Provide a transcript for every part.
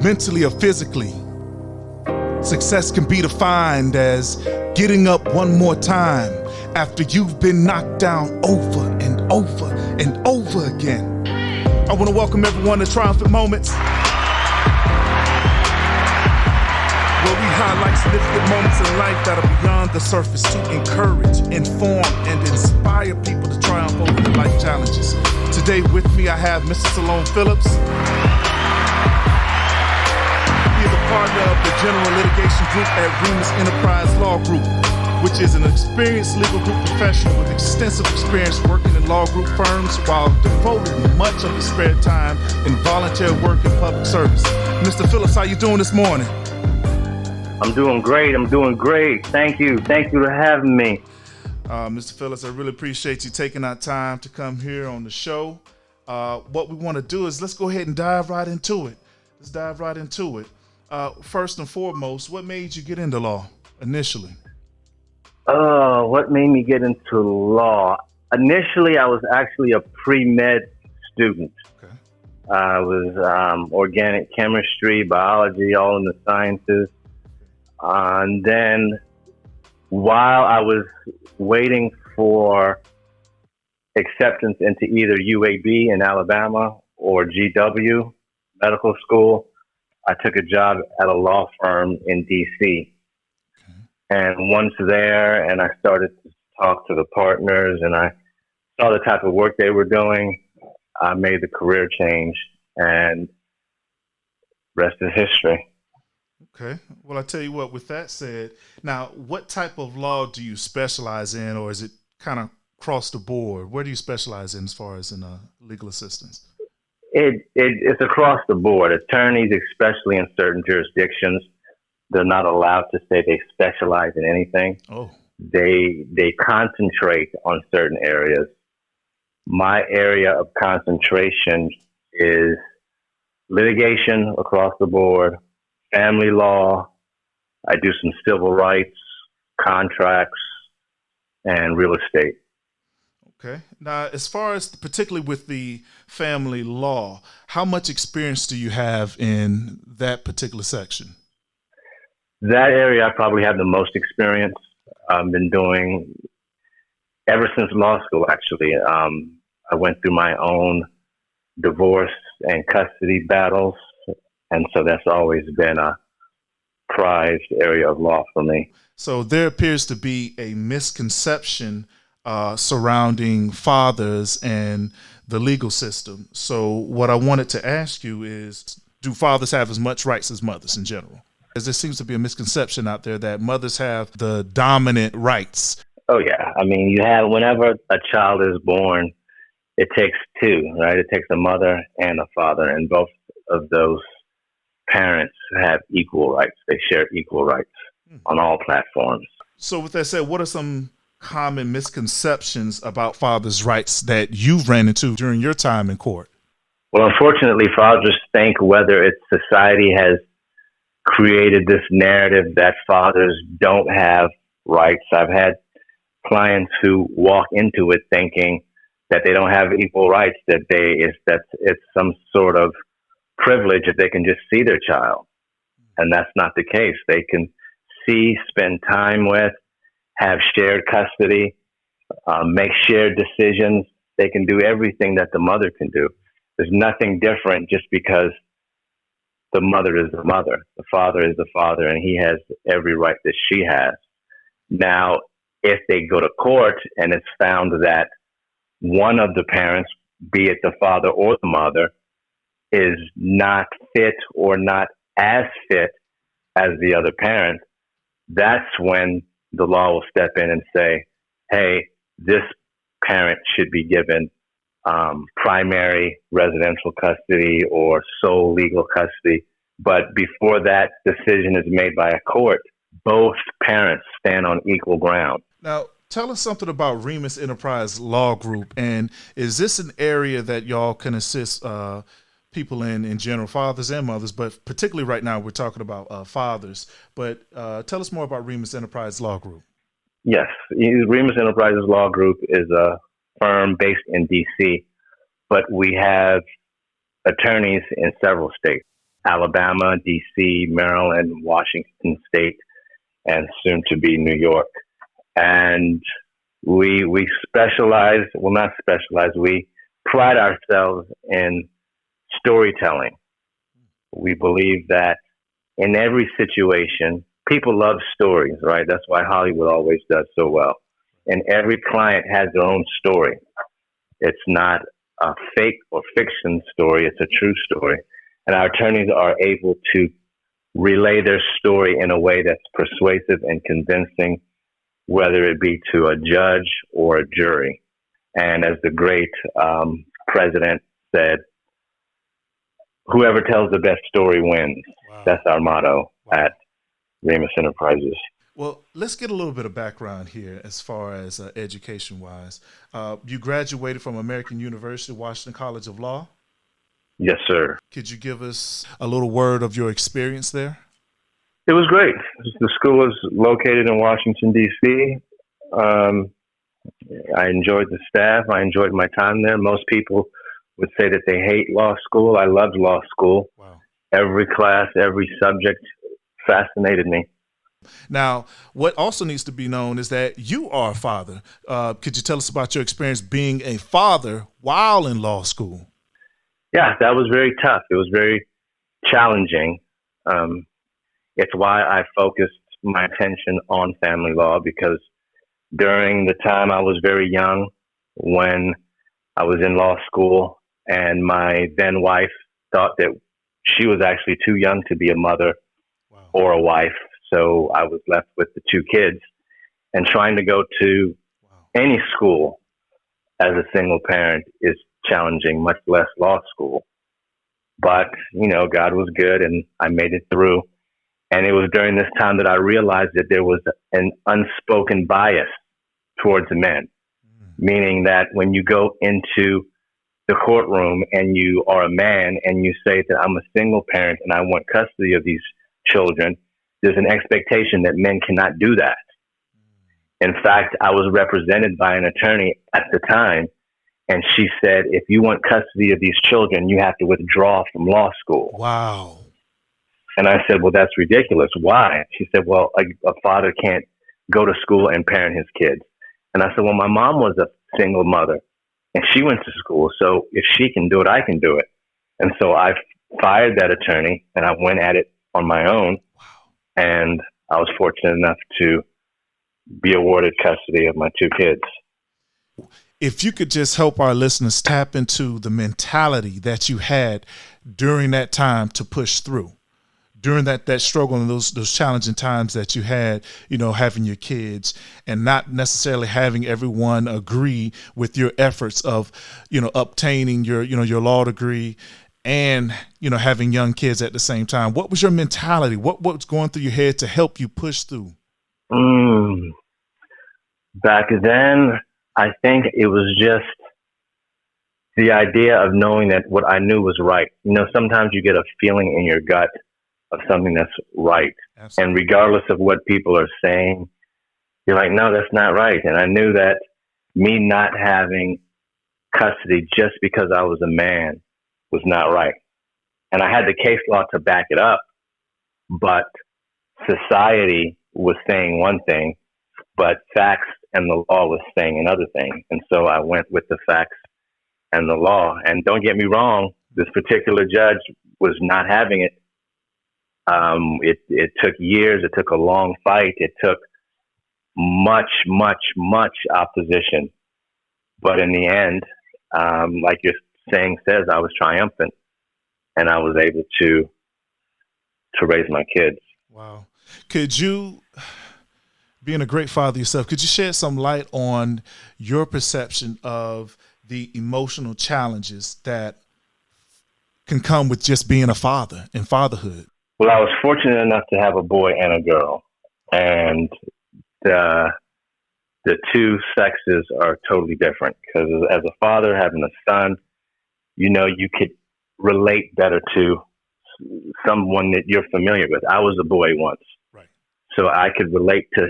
mentally or physically. Success can be defined as getting up one more time after you've been knocked down over and over and over again. I want to welcome everyone to Triumphant Moments, where we highlight significant moments in life that are beyond the surface to encourage, inform, and inspire people to triumph over their life challenges. Today with me, I have Mr. Solon Phillips. He is a partner of the General Litigation Group at Remus Enterprise Law Group, which is an experienced legal group professional with extensive experience working in law group firms while devoting much of his spare time in volunteer work and public service. Mr. Phillips, how you doing this morning? I'm doing great. Thank you for having me. Mr. Phillips, I really appreciate you taking our time to come here on the show. What we want to do is let's go ahead and dive right into it. First and foremost, what made you get into law initially? What made me get into law? Initially, I was actually a pre-med student. Okay. I was organic chemistry, biology, all in the sciences. And then while I was waiting for acceptance into either UAB in Alabama or GW medical school, I took a job at a law firm in DC. Okay. And once there, and I started to talk to the partners and I saw the type of work they were doing, I made the career change, and rest is history. Okay. Well, I tell you what, with that said, now, what type of law do you specialize in, or is it kind of across the board? Where do you specialize in as far as in legal assistance? It's across the board. Attorneys, especially in certain jurisdictions, they're not allowed to say they specialize in anything. Oh. They concentrate on certain areas. My area of concentration is litigation across the board, family law. I do some civil rights, contracts, and real estate. Okay. Now, as far as particularly with the family law, how much experience do you have in that particular section? That area I probably have the most experience. I've been doing ever since law school, actually. I went through my own divorce and custody battles, and so that's always been a prized area of law for me. So there appears to be a misconception surrounding fathers and the legal system. So what I wanted to ask you is, do fathers have as much rights as mothers in general? Because there seems to be a misconception out there that mothers have the dominant rights. Oh, yeah. I mean, whenever a child is born, it takes two, right? It takes a mother and a father, and both of those parents have equal rights. They share equal rights on all platforms. So with that said, what are some common misconceptions about fathers' rights that you've ran into during your time in court? Well, unfortunately, fathers think whether it's society has created this narrative that fathers don't have rights. I've had clients who walk into it thinking that they don't have equal rights, that it's some sort of privilege if they can just see their child. And that's not the case. They can see, spend time with, have shared custody, make shared decisions. They can do everything that the mother can do. There's nothing different just because the mother is the mother. The father is the father, and he has every right that she has. Now, if they go to court and it's found that one of the parents, be it the father or the mother, is not fit or not as fit as the other parent, that's when the law will step in and say, hey, this parent should be given primary residential custody or sole legal custody. But before that decision is made by a court, both parents stand on equal ground. Now, tell us something about Remus Enterprise Law Group, and is this an area that y'all can assist people in general, fathers and mothers, but particularly right now we're talking about fathers. But tell us more about Remus Enterprise Law Group. Yes, Remus Enterprises Law Group is a firm based in DC, but we have attorneys in several states. Alabama, D.C., Maryland, Washington State, and soon to be New York. And we specialize, well, not specialize, we pride ourselves in storytelling. We believe that in every situation, people love stories, right? That's why Hollywood always does so well. And every client has their own story. It's not a fake or fiction story, it's a true story. And our attorneys are able to relay their story in a way that's persuasive and convincing, whether it be to a judge or a jury. And as the great president said, whoever tells the best story wins. Wow. That's our motto at Remus Enterprises. Well, let's get a little bit of background here as far as education-wise. You graduated from American University, Washington College of Law? Yes, sir. Could you give us a little word of your experience there? It was great. The school is located in Washington, D.C. I enjoyed the staff. I enjoyed my time there. Most people would say that they hate law school. I loved law school. Wow. Every class, every subject fascinated me. Now, what also needs to be known is that you are a father. Could you tell us about your experience being a father while in law school? Yeah, that was very tough. It was very challenging. It's why I focused my attention on family law, because during the time I was very young, when I was in law school, and my then wife thought that she was actually too young to be a mother or a wife. So I was left with the two kids, and trying to go to any school as a single parent is challenging, much less law school. But, you know, God was good and I made it through. And it was during this time that I realized that there was an unspoken bias towards men, meaning that when you go into the courtroom and you are a man and you say that I'm a single parent and I want custody of these children, there's an expectation that men cannot do that. In fact, I was represented by an attorney at the time, and she said, if you want custody of these children, you have to withdraw from law school. Wow. And I said, well, that's ridiculous. Why? She said, well, a father can't go to school and parent his kids. And I said, well, my mom was a single mother and she went to school. So if she can do it, I can do it. And so I fired that attorney and I went at it on my own. Wow. And I was fortunate enough to be awarded custody of my two kids. If you could just help our listeners tap into the mentality that you had during that time to push through, during that struggle and those challenging times that you had, you know, having your kids and not necessarily having everyone agree with your efforts of, you know, obtaining your law degree and, you know, having young kids at the same time. What was your mentality? What was going through your head to help you push through? Back then, I think it was just the idea of knowing that what I knew was right. You know, sometimes you get a feeling in your gut of something that's right. Absolutely. And regardless of what people are saying, you're like, no, that's not right. And I knew that me not having custody just because I was a man was not right. And I had the case law to back it up, but society was saying one thing, but facts and the law was saying another thing. And so I went with the facts and the law. And don't get me wrong, this particular judge was not having it. It took years. It took a long fight. It took much opposition. But in the end, like your saying says, I was triumphant and I was able to raise my kids. Wow. Could you, being a great father yourself, could you shed some light on your perception of the emotional challenges that can come with just being a father and fatherhood? Well, I was fortunate enough to have a boy and a girl, and the two sexes are totally different because as a father having a son, you know, you could relate better to someone that you're familiar with. I was a boy once, right? So I could relate to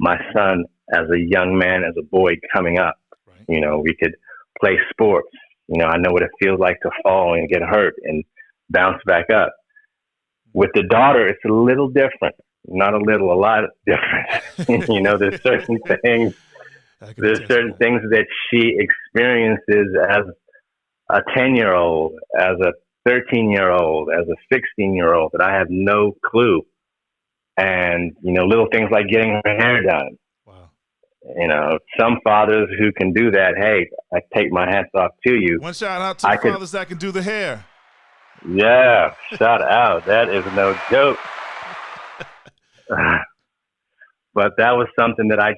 my son as a young man, as a boy coming up. Right. You know, we could play sports. You know, I know what it feels like to fall and get hurt and bounce back up. With the daughter, it's a little different. Not a little, a lot different. There's certain things. There's certain things that she experiences as a 10-year-old, as a 13-year-old, as a 16-year-old that I have no clue. And, little things like getting her hair done. Wow. Some fathers who can do that, hey, I take my hats off to you. One shout out to the fathers that can do the hair. Yeah, shout out. That is no joke. But that was something that I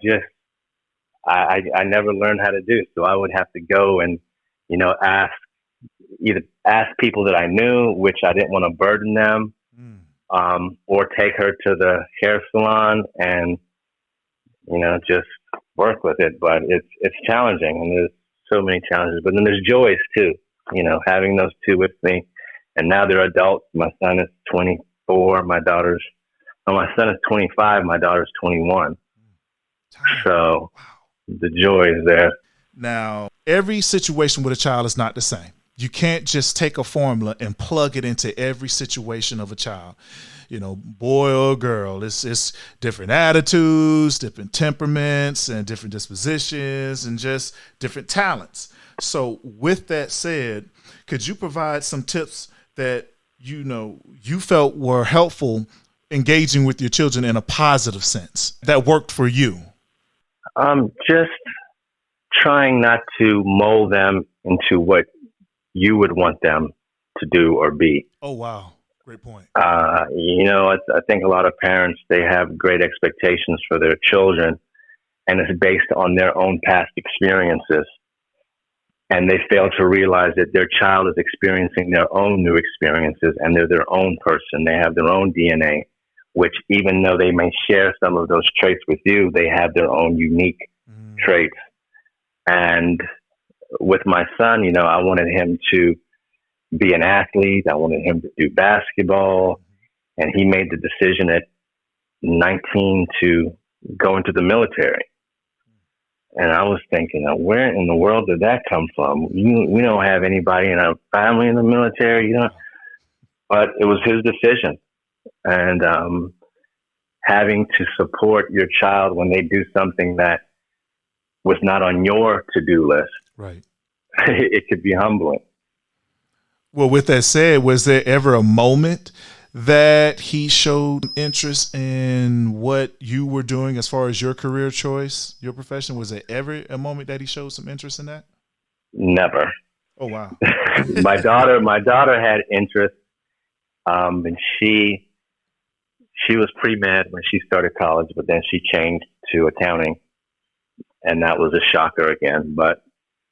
never learned how to do. So I would have to go and, ask people that I knew, which I didn't want to burden them, or take her to the hair salon and, just work with it. But it's challenging, and there's so many challenges. But then there's joys too, having those two with me. And now they're adults. My son is 24. My son is 25. My daughter's 21. So the joy is there. Now, every situation with a child is not the same. You can't just take a formula and plug it into every situation of a child. Boy or girl, it's different attitudes, different temperaments, and different dispositions, and just different talents. So with that said, could you provide some tips that you felt were helpful engaging with your children in a positive sense that worked for you? Just trying not to mold them into what you would want them to do or be. Oh, wow. Great point. I think a lot of parents, they have great expectations for their children, and it's based on their own past experiences. And they fail to realize that their child is experiencing their own new experiences, and they're their own person. They have their own DNA, which even though they may share some of those traits with you, they have their own unique traits. And with my son, I wanted him to be an athlete. I wanted him to do basketball. And he made the decision at 19 to go into the military. And I was thinking, where in the world did that come from? We don't have anybody in our family in the military, But it was his decision. And having to support your child when they do something that was not on your to-do list, right? It could be humbling. Well, with that said, was there ever a moment that he showed interest in what you were doing as far as your career choice, your profession? Was there ever a moment that he showed some interest in that? Never. Oh, wow. My daughter had interest, and she was pre-med when she started college, but then she changed to accounting, and that was a shocker again. But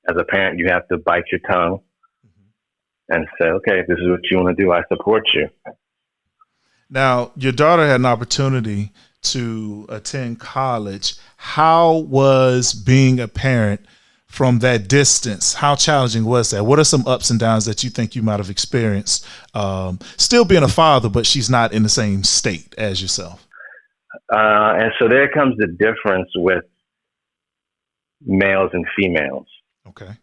as a parent, you have to bite your tongue and say, okay, if this is what you want to do, I support you. Now, your daughter had an opportunity to attend college. How was being a parent from that distance? How challenging was that? What are some ups and downs that you think you might have experienced? Still being a father, but she's not in the same state as yourself. And so there comes the difference with males and females. Okay.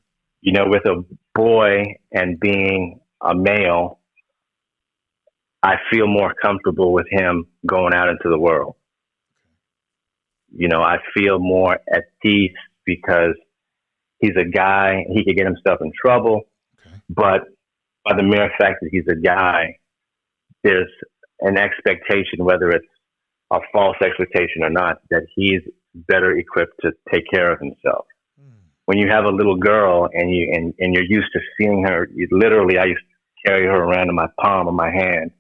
With a boy and being a male, I feel more comfortable with him going out into the world. I feel more at peace because he's a guy. He could get himself in trouble, but by the mere fact that he's a guy, there's an expectation, whether it's a false expectation or not, that he's better equipped to take care of himself. When you have a little girl and you're used to seeing her, literally, I used to carry her around in my palm of my hand.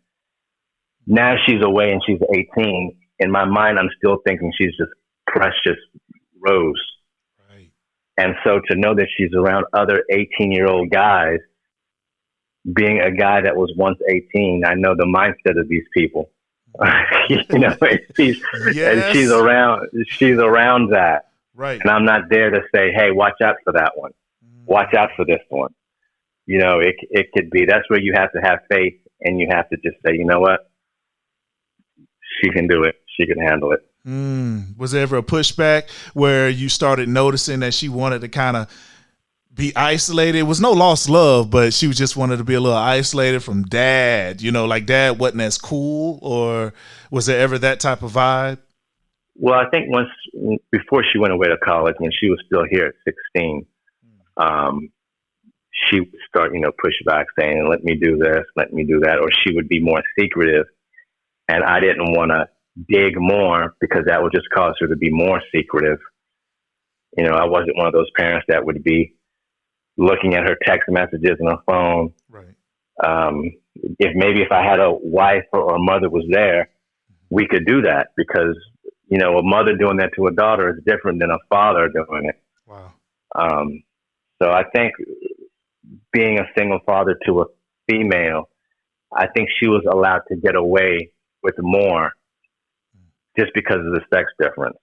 Now she's away and she's 18. In my mind, I'm still thinking she's just precious rose. Right. And so to know that she's around other 18-year-old guys, being a guy that was once 18, I know the mindset of these people. And she's around that. Right. And I'm not there to say, hey, watch out for that one. Watch out for this one. It could be. That's where you have to have faith, and you have to just say, you know what? She can do it. She can handle it. Was there ever a pushback where you started noticing that she wanted to kind of be isolated. It was no lost love, but she just wanted to be a little isolated from dad. Like dad wasn't as cool, or was there ever that type of vibe? Well, I think before she went away to college, when she was still here at 16, she would start, push back, saying, let me do this, let me do that. Or she would be more secretive. And I didn't want to dig more because that would just cause her to be more secretive. I wasn't one of those parents that would be looking at her text messages on her phone. Right. If I had a wife or a mother was there, we could do that, because, a mother doing that to a daughter is different than a father doing it. Wow. So I think being a single father to a female, I think she was allowed to get away with more just because of the sex difference.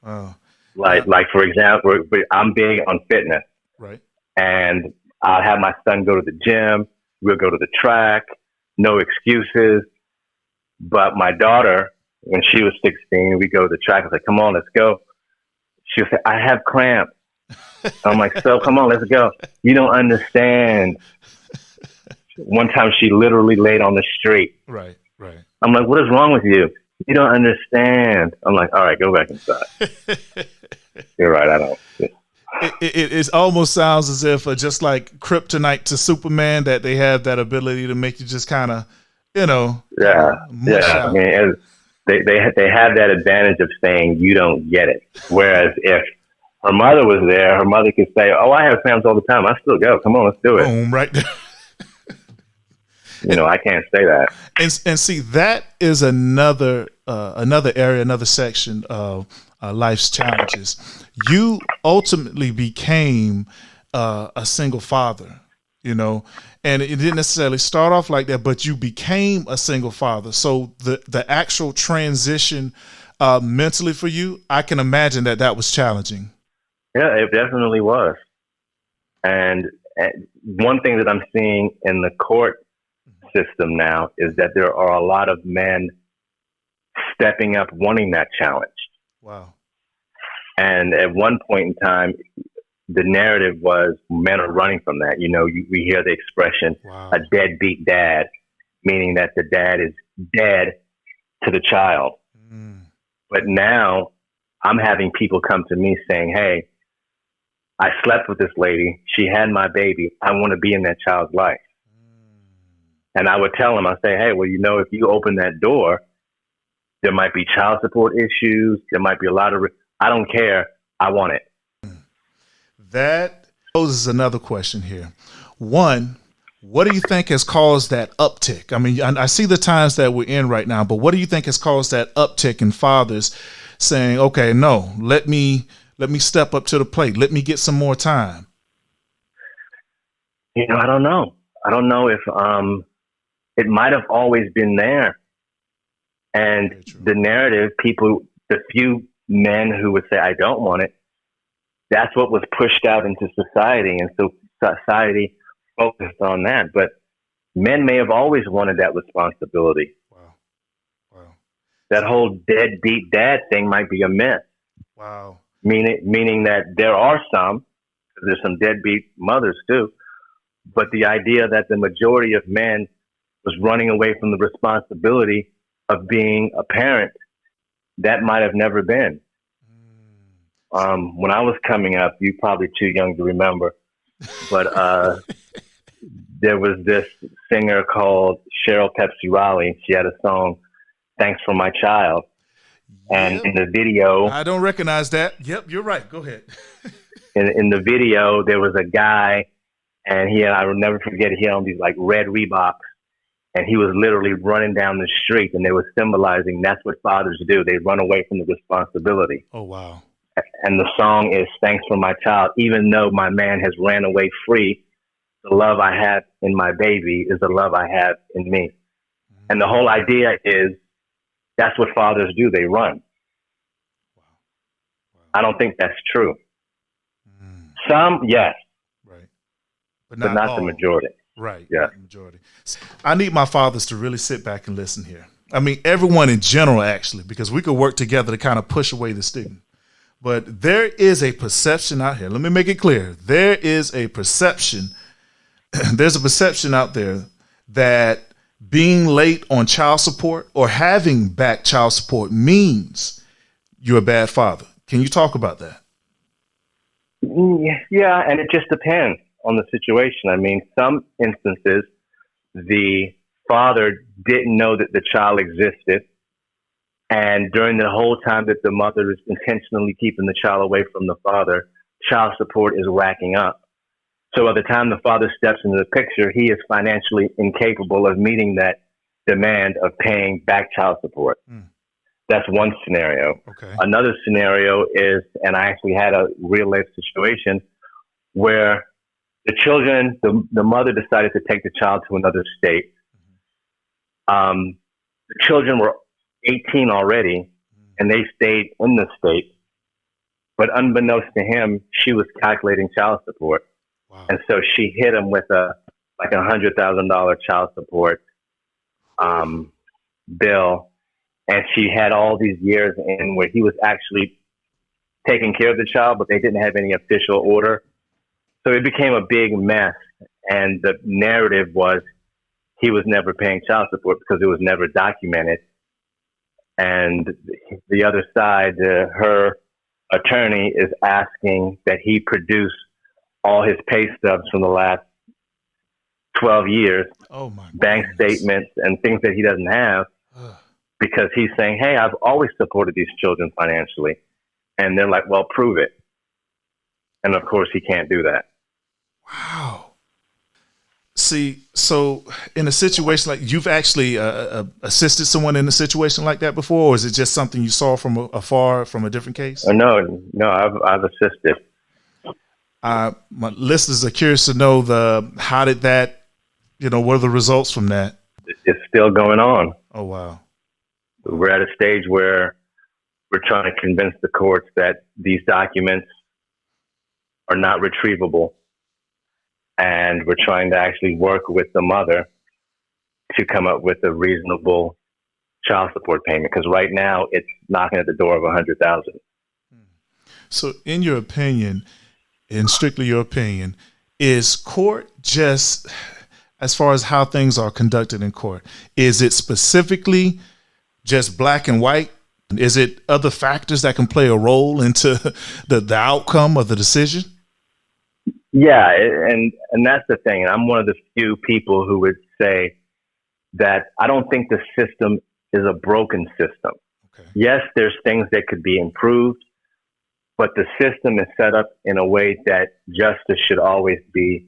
Oh. Like for example, I'm big on fitness. Right. And I'll have my son go to the gym. We'll go to the track. No excuses. But my daughter, when she was 16, we go to the track. I was like, come on, let's go. She'll say, I have cramps. I'm like, so come on, let's go. You don't understand. One time she literally laid on the street. Right. I'm like, what is wrong with you? You don't understand. I'm like, all right, go back inside. You're right, I don't. It almost sounds as if just like kryptonite to Superman, that they have that ability to make you just kind of, Yeah. I mean, they have that advantage of saying you don't get it. Whereas if her mother was there, her mother could say, oh, I have cramps all the time. I still go. Come on, let's do it. Boom, right there. I can't say that. And see, that is another area, another section of life's challenges. You ultimately became a single father, and it didn't necessarily start off like that, but you became a single father. So the actual transition mentally for you, I can imagine that was challenging. Yeah, it definitely was. And one thing that I'm seeing in the court system now is that there are a lot of men stepping up wanting that challenge. Wow. And at one point in time, the narrative was men are running from that. We hear the expression, wow, a deadbeat dad, meaning that the dad is dead to the child. But now I'm having people come to me saying, hey, I slept with this lady. She had my baby. I want to be in that child's life. And I would tell them, I say, hey, well, if you open that door, there might be child support issues. There might be a lot of, I don't care. I want it. That poses another question here. One, what do you think has caused that uptick? I mean, I see the times that we're in right now, but what do you think has caused that uptick in fathers saying, okay, no, let me step up to the plate. Let me get some more time. I don't know. I don't know if it might have always been there. And the narrative, the few men who would say, I don't want it, that's what was pushed out into society. And so society focused on that. But men may have always wanted that responsibility. Wow. That whole deadbeat dad thing might be a myth. Wow. Meaning that there are there's some deadbeat mothers too. But the idea that the majority of men was running away from the responsibility of being a parent, that might have never been. When I was coming up, you're probably too young to remember, but there was this singer called Cheryl Pepsi Riley. She had a song, Thanks for My Child. And in the video... I don't recognize that. Yep, you're right. Go ahead. in the video, there was a guy, and I will never forget, he had on these like red Reeboks, and he was literally running down the street, and they were symbolizing that's what fathers do. They run away from the responsibility. Oh, wow. And the song is Thanks for My Child. Even though my man has ran away free, the love I have in my baby is the love I have in me. And the whole idea is that's what fathers do. They run. Wow. I don't think that's true. Some, yes. Right. But not the majority. Right. Yeah. The majority. I need my fathers to really sit back and listen here. I mean, everyone in general, actually, because we could work together to kind of push away the stigma. But there is a perception out here. Let me make it clear. There is a perception. There's a perception out there that being late on child support or having back child support means you're a bad father. Can you talk about that? Yeah, and it just depends on the situation. I mean, some instances, the father didn't know that the child existed. And during the whole time that the mother is intentionally keeping the child away from the father, child support is racking up. So by the time the father steps into the picture, he is financially incapable of meeting that demand of paying back child support. That's one scenario. Okay. Another scenario is, and I actually had a real life situation where the children, the mother decided to take the child to another state. The children were 18 already, and they stayed in the state. But unbeknownst to him, she was calculating child support. Wow. And so she hit him with like $100,000 child support bill. And she had all these years in where he was actually taking care of the child, but they didn't have any official order. So it became a big mess. And the narrative was he was never paying child support because it was never documented. And the other side, her attorney is asking that he produce all his pay stubs from the last 12 years, bank statements and things that he doesn't have, because he's saying, hey, I've always supported these children financially. And they're like, well, prove it. And of course, he can't do that. Wow. See, so in a situation like you've actually assisted someone in a situation like that before, or is it just something you saw from afar from a different case? No, I've assisted. My listeners are curious to know how did that, what are the results from that? It's still going on. Oh, wow. We're at a stage where we're trying to convince the courts that these documents are not retrievable. And we're trying to actually work with the mother to come up with a reasonable child support payment. Because right now it's knocking at the door of $100,000. So in your opinion, in strictly your opinion, is court just, as far as how things are conducted in court, is it specifically just black and white? Is it other factors that can play a role into the outcome of the decision? Yeah, and that's the thing. And I'm one of the few people who would say that I don't think the system is a broken system. Okay. Yes, there's things that could be improved, but the system is set up in a way that justice should always be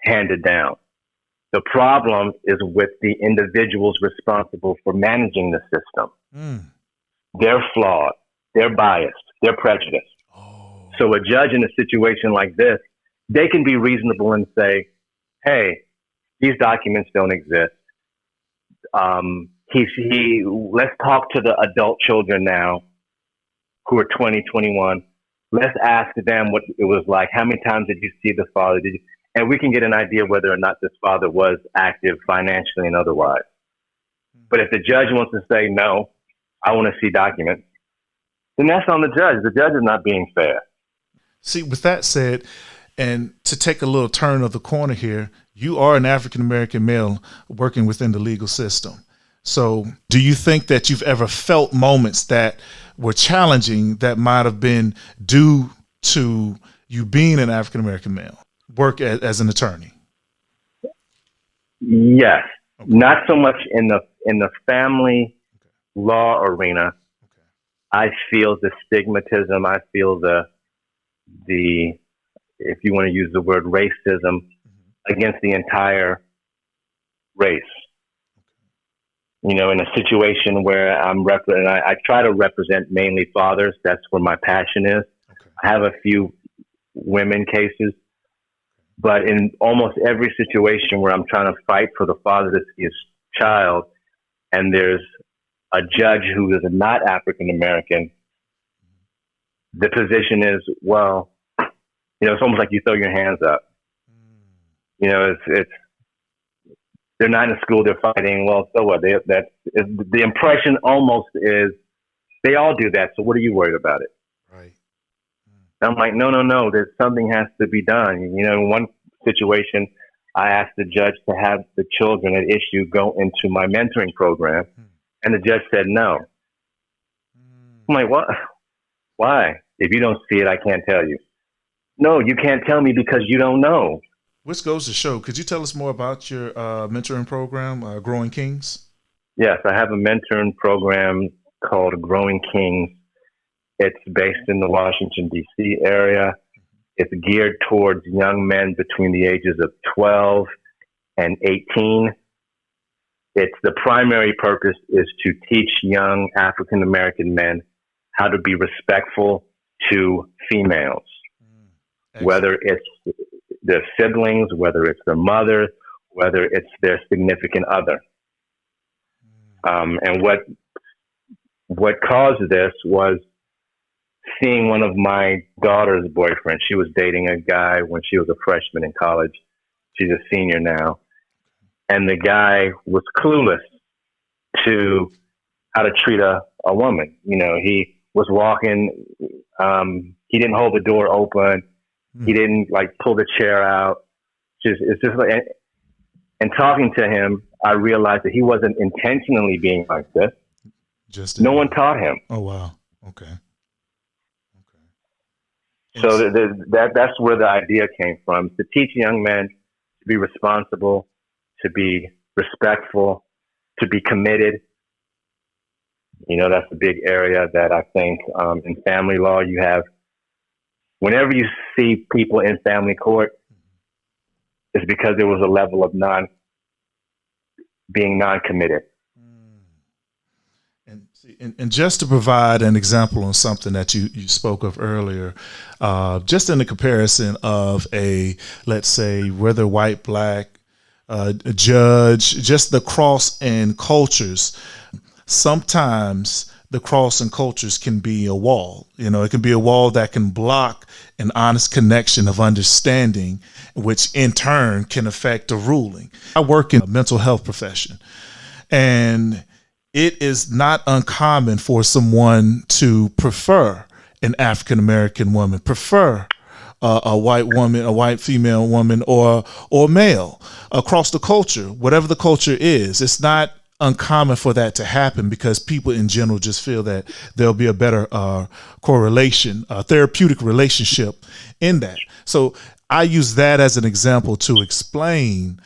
handed down. The problem is with the individuals responsible for managing the system. They're flawed, they're biased, they're prejudiced. So a judge in a situation like this, they can be reasonable and say, hey, these documents don't exist. Let's talk to the adult children now who are 20, 21. Let's ask them what it was like. How many times did you see the father? And we can get an idea whether or not this father was active financially and otherwise. But if the judge wants to say, no, I want to see documents, then that's on the judge. The judge is not being fair. See, with that said, and to take a little turn of the corner here, you are an African-American male working within the legal system. So do you think that you've ever felt moments that were challenging that might have been due to you being an African-American male, work as an attorney? Yes. Okay. Not so much in the family law arena. Okay. I feel the stigmatism. I feel the if you want to use the word racism, against the entire race. In a situation where I try to represent mainly fathers. That's where my passion is. Okay. I have a few women cases, but in almost every situation where I'm trying to fight for the father to see his child, and there's a judge who is not African American, the position is, well, it's almost like you throw your hands up. It's they're not in school, they're fighting. Well, so what? The impression almost is they all do that. So what are you worried about it? And I'm like, no, there's something has to be done. You know, in one situation, I asked the judge to have the children at issue go into my mentoring program, and the judge said no. I'm like, what? Why? If you don't see it, I can't tell you. No, you can't tell me because you don't know. Which goes to show, could you tell us more about your mentoring program, Growing Kings? Yes, I have a mentoring program called Growing Kings. It's based in the Washington, D.C. area. It's geared towards young men between the ages of 12 and 18. The primary purpose is to teach young African American men how to be respectful to females, whether it's their siblings, whether it's their mother, whether it's their significant other. And what caused this was seeing one of my daughter's boyfriends. She was dating a guy when she was a freshman in college. She's a senior now. And the guy was clueless to how to treat a woman. You know, he was walking, he didn't hold the door open. He didn't like pull the chair out. It's just like, and talking to him, I realized that he wasn't intentionally being like this. No one taught him. Oh, wow. Okay. So that's where the idea came from, to teach young men to be responsible, to be respectful, to be committed. You know, that's a big area that I think in family law you have. Whenever you see people in family court, it's because there was a level of being non-committed. And just to provide an example on something that you spoke of earlier, just in the comparison of let's say, whether white, black, a judge, just the cross in cultures, sometimes the cross in cultures can be a wall. You know, it can be a wall that can block an honest connection of understanding, which in turn can affect a ruling. I work in a mental health profession, and it is not uncommon for someone to prefer an African-American woman, prefer a white woman, a white female woman, or male across the culture, whatever the culture is. It's not uncommon for that to happen because people in general just feel that there'll be a better correlation, a therapeutic relationship in that. So I use that as an example to explain.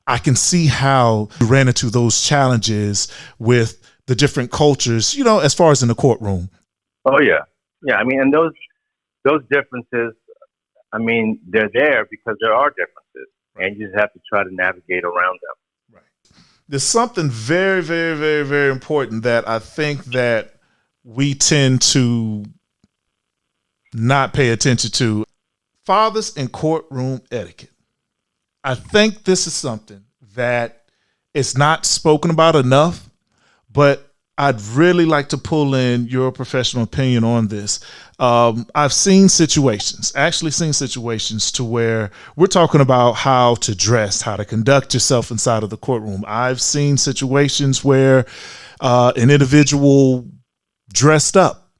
I can see how you ran into those challenges with the different cultures, you know, as far as in the courtroom. Oh, yeah. Yeah, I mean, and those differences, I mean, they're there because there are differences, and you just have to try to navigate around them. Right. There's something very, very, very, very important that I think that we tend to not pay attention to. Fathers and courtroom etiquette. I think this is something that is not spoken about enough, but I'd really like to pull in your professional opinion on this. I've actually seen situations to where we're talking about how to dress, how to conduct yourself inside of the courtroom. I've seen situations where an individual dressed up.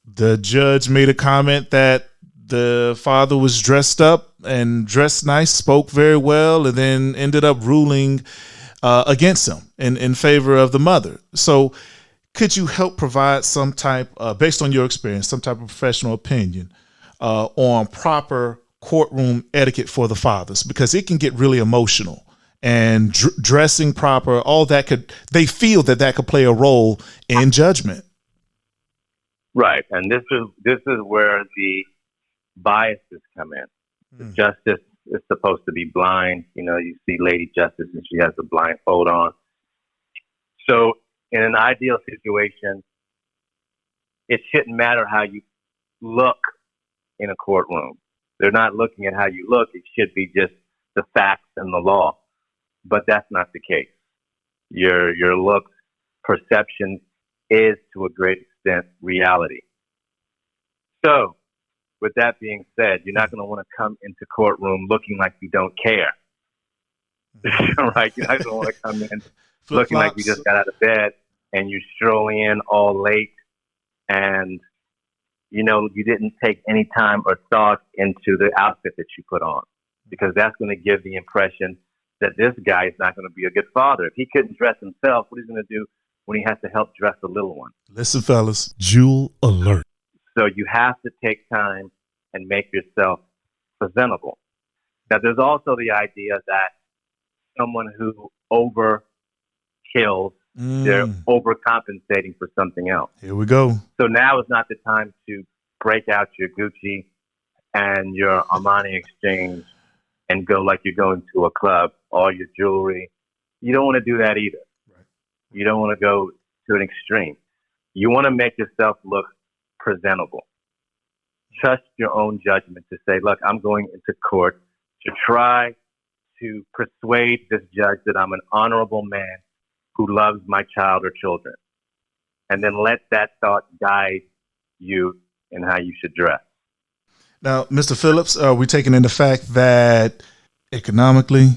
The judge made a comment that the father was dressed up and dressed nice, spoke very well, and then ended up ruling against him in favor of the mother. So could you help provide some type, based on your experience, some type of professional opinion on proper courtroom etiquette for the fathers? Because it can get really emotional, and dressing proper, all that they feel that could play a role in judgment. Right. And this is where the biases come in. The justice is supposed to be blind. You know, you see Lady Justice and she has a blindfold on. So in an ideal situation, it shouldn't matter how you look in a courtroom. They're not looking at how you look. It should be just the facts and the law. But that's not the case. Your looks, perception is to a great extent reality. So with that being said, you're not going to want to come into courtroom looking like you don't care. Right? You're not going to want to come in looking like you just got out of bed and you stroll in all late and you didn't take any time or thought into the outfit that you put on, because that's going to give the impression that this guy is not going to be a good father. If he couldn't dress himself, what is he going to do when he has to help dress the little one? Listen, fellas, Jewel alert. So you have to take time and make yourself presentable. Now, there's also the idea that someone who overkills, they're overcompensating for something else. Here we go. So now is not the time to break out your Gucci and your Armani exchange and go like you're going to a club, all your jewelry. You don't want to do that either. Right. You don't want to go to an extreme. You want to make yourself look presentable. Trust your own judgment to say, look, I'm going into court to try to persuade this judge that I'm an honorable man who loves my child or children. And then let that thought guide you in how you should dress. Now, Mr. Phillips, we're taking in the fact that economically,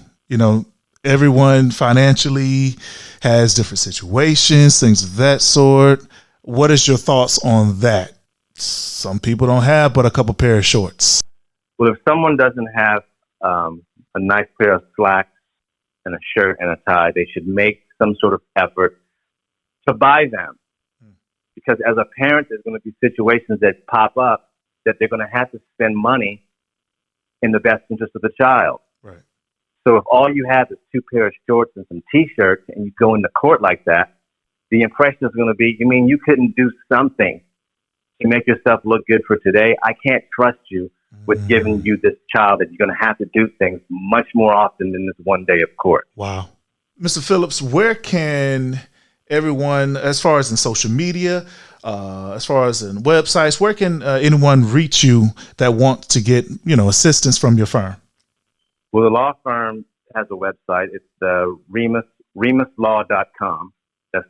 everyone financially has different situations, things of that sort. What is your thoughts on that? Some people don't have but a couple pair of shorts. Well, if someone doesn't have a nice pair of slacks and a shirt and a tie, they should make some sort of effort to buy them. Because as a parent, there's going to be situations that pop up that they're going to have to spend money in the best interest of the child. Right. So if all you have is two pair of shorts and some T-shirts and you go into court like that, the impression is going to be, you mean you couldn't do something to make yourself look good for today? I can't trust you with giving you this child that you're going to have to do things much more often than this one day of court. Wow. Mr. Phillips, where can everyone, as far as in social media, as far as in websites, where can anyone reach you that want to get, assistance from your firm? Well, the law firm has a website. It's the remuslaw.com. That's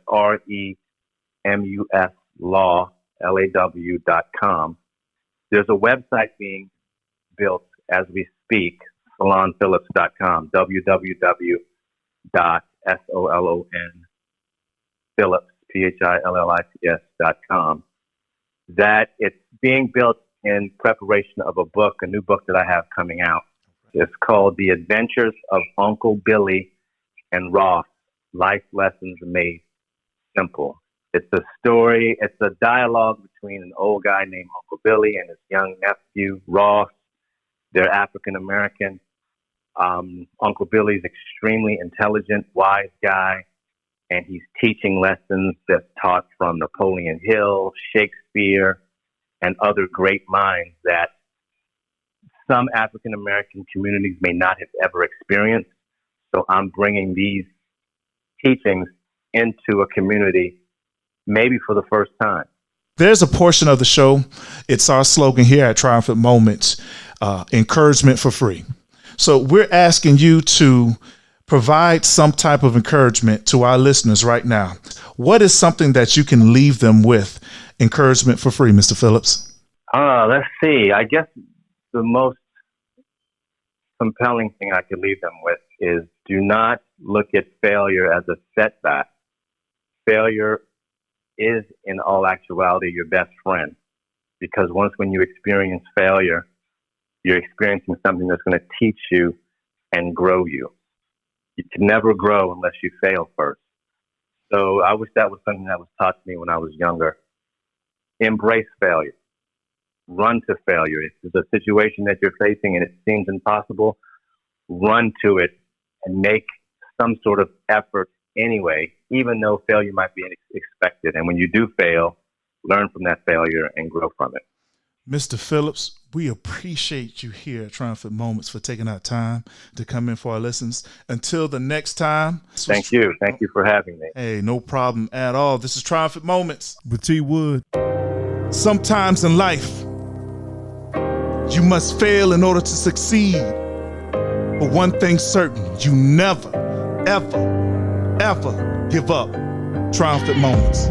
REMUS law.com. There's a website being built as we speak, solonphillips.com, www.solonphillips.com. That it's being built in preparation of a new book that I have coming out. It's called The Adventures of Uncle Billy and Ross, Life Lessons Made Simple. It's a story, it's a dialogue between an old guy named Uncle Billy and his young nephew, Ross. They're African American. Uncle Billy's extremely intelligent, wise guy, and he's teaching lessons that's taught from Napoleon Hill, Shakespeare, and other great minds that some African American communities may not have ever experienced. So I'm bringing these teachings into a community maybe for the first time. There's a portion of the show, it's our slogan here at Triumphant Moments, encouragement for free. So we're asking you to provide some type of encouragement to our listeners right now. What is something that you can leave them with, encouragement for free, Mr. Phillips? Let's see. I guess the most compelling thing I could leave them with is do not look at failure as a setback. Failure is, in all actuality, your best friend. Because when you experience failure, you're experiencing something that's going to teach you and grow you. You can never grow unless you fail first. So I wish that was something that was taught to me when I was younger. Embrace failure. Run to failure. If there's a situation that you're facing and it seems impossible, run to it and make some sort of effort anyway, even though failure might be unexpected. And when you do fail, learn from that failure and grow from it. Mr. Phillips, we appreciate you here at Triumphant Moments for taking our time to come in for our lessons. Until the next time. Thank you. Thank you for having me. Hey, no problem at all. This is Triumphant Moments with T. Wood. Sometimes in life, you must fail in order to succeed. But one thing's certain, you never, ever, ever give up. Triumphant Moments.